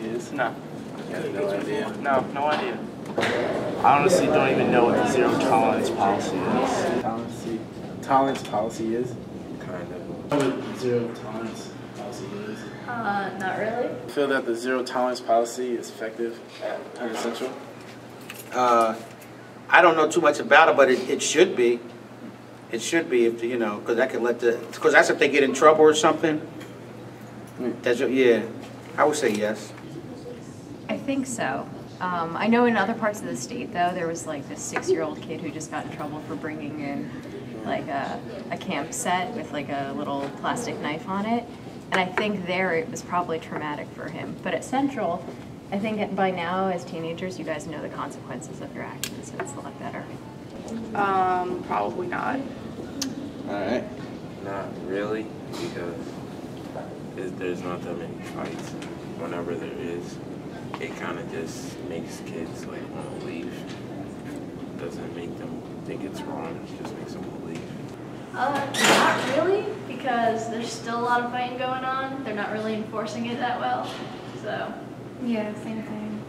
is? No. You have no idea? No, no idea. I honestly don't even know what the zero tolerance policy is. Tolerance policy is? Kind of. What zero tolerance policy is? Not really. I feel that the zero tolerance policy is effective at Hunterdon Central. I don't know too much about it, but it should be. It should be, if you know, because that could because that's if they get in trouble or something. That's, yeah, I would say yes. I think so. I know in other parts of the state, though, there was like this 6-year-old kid who just got in trouble for bringing in like a camp set with like a little plastic knife on it. And I think there it was probably traumatic for him. But at Central, I think by now, as teenagers, you guys know the consequences of your actions, so it's a lot better. Probably not. Alright. Not really, because there's not that many fights. Whenever there is, it kind of just makes kids like want to leave. Doesn't make them think it's wrong, it just makes them want to leave. Not really, because there's still a lot of fighting going on. They're not really enforcing it that well, so. Yeah, same thing.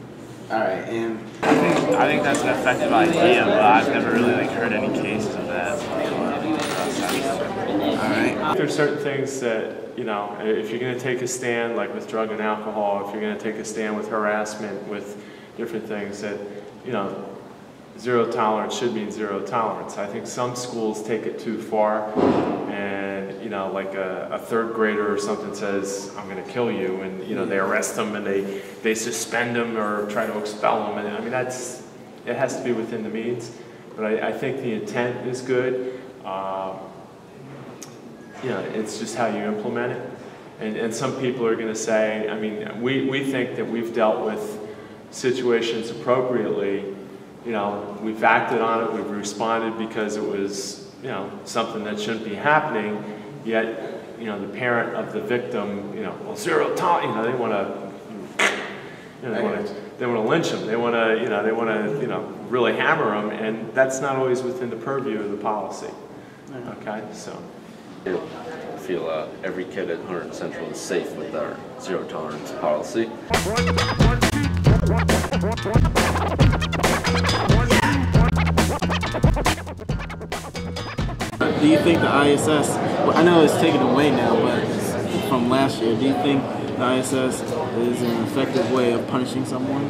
Alright, and I think that's an effective idea, but I've never really heard any cases of that. alright. There's certain things that, you know, if you're going to take a stand, like with drug and alcohol, if you're going to take a stand with harassment, with different things that, you know, zero tolerance should mean zero tolerance. I think some schools take it too far, and, you know, like a third grader or something says, I'm going to kill you, and, you know, they arrest them and they suspend them or try to expel them. And I mean, it has to be within the means, but I think the intent is good. You know, it's just how you implement it. And some people are going to say, I mean, we think that we've dealt with situations appropriately. You know, we've acted on it, we've responded because it was, you know, something that shouldn't be happening, yet, you know, the parent of the victim, you know, well, zero tolerance, you know, they want to, you know, they want to lynch them, they want to, you know, really hammer them, and that's not always within the purview of the policy. Okay, so. I feel every kid at Hunterdon Central is safe with our zero tolerance policy. Do you think the ISS, I know it's taken away now, but from last year, do you think the ISS is an effective way of punishing someone?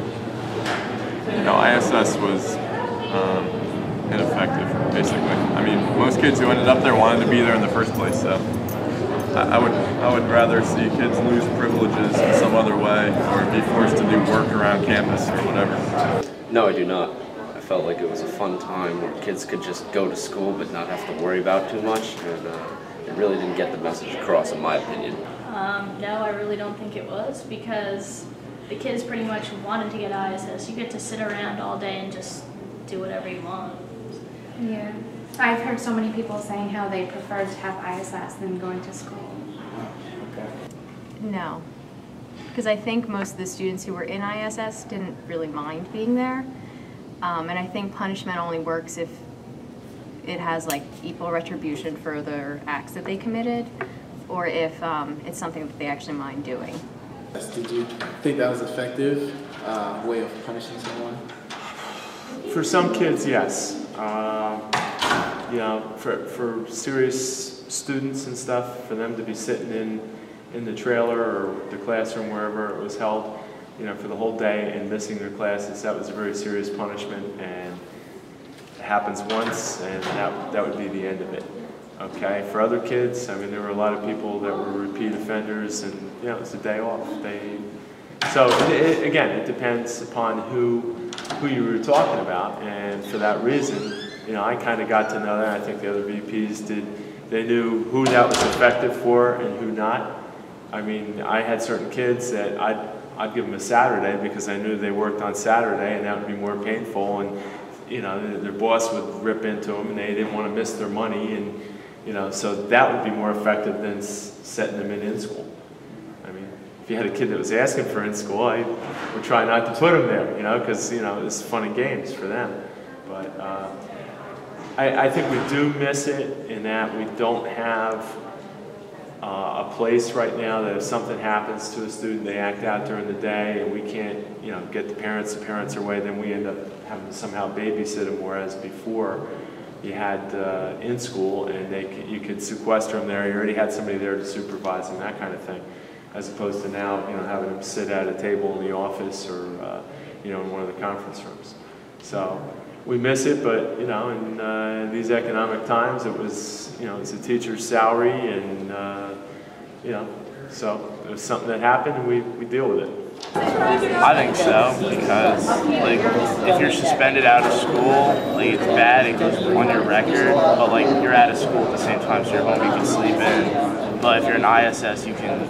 No, ISS was ineffective, basically. I mean, most kids who ended up there wanted to be there in the first place, so I would rather see kids lose privileges in some other way or be forced to do work around campus or whatever. No, I do not. I felt like it was a fun time where kids could just go to school but not have to worry about too much, and it really didn't get the message across, in my opinion. No, I really don't think it was, because the kids pretty much wanted to get ISS. You get to sit around all day and just do whatever you want. Yeah. I've heard so many people saying how they preferred to have ISS than going to school. Okay. No, because I think most of the students who were in ISS didn't really mind being there. And I think punishment only works if it has like equal retribution for their acts that they committed, or if it's something that they actually mind doing. Did you think that was an effective way of punishing someone? For some kids, yes. You know, for serious students and stuff, for them to be sitting in the trailer or the classroom, wherever it was held, you know, for the whole day and missing their classes, that was a very serious punishment, and it happens once, and that would be the end of it. Okay, for other kids, I mean, there were a lot of people that were repeat offenders, and, you know, it's a day off. So again, it depends upon who you were talking about, and for that reason, you know, I kind of got to know that. I think the other VPs did. They knew who that was effective for and who not. I mean, I had certain kids that I'd give them a Saturday because I knew they worked on Saturday, and that would be more painful. And, you know, their boss would rip into them, and they didn't want to miss their money, and, you know, so that would be more effective than setting them in school. I mean, if you had a kid that was asking for in school, I would try not to put them there, you know, because, you know, it's fun and games for them. But I think we do miss it in that we don't have a place right now that if something happens to a student, they act out during the day, and we can't, get the parents are away, then we end up having to somehow babysit them. Whereas before, you had in school, and you could sequester them there. You already had somebody there to supervise them, that kind of thing, as opposed to now, having them sit at a table in the office or in one of the conference rooms. So we miss it, but in these economic times, it was it's a teacher's salary, and so it was something that happened, and we deal with it. I think so, because like if you're suspended out of school, like it's bad, it goes on your record, but like you're out of school at the same time, so you're home, you can sleep in. But if you're an ISS, you can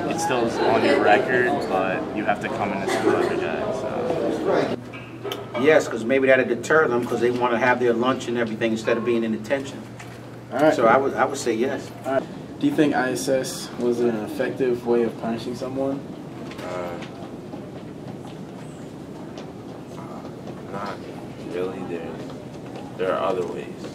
it still is on your record, but you have to come into school every day. So. Yes, because maybe that'll deter them because they want to have their lunch and everything instead of being in detention. All right. So I would say yes. All right. Do you think ISS was an effective way of punishing someone? Not really. There are other ways.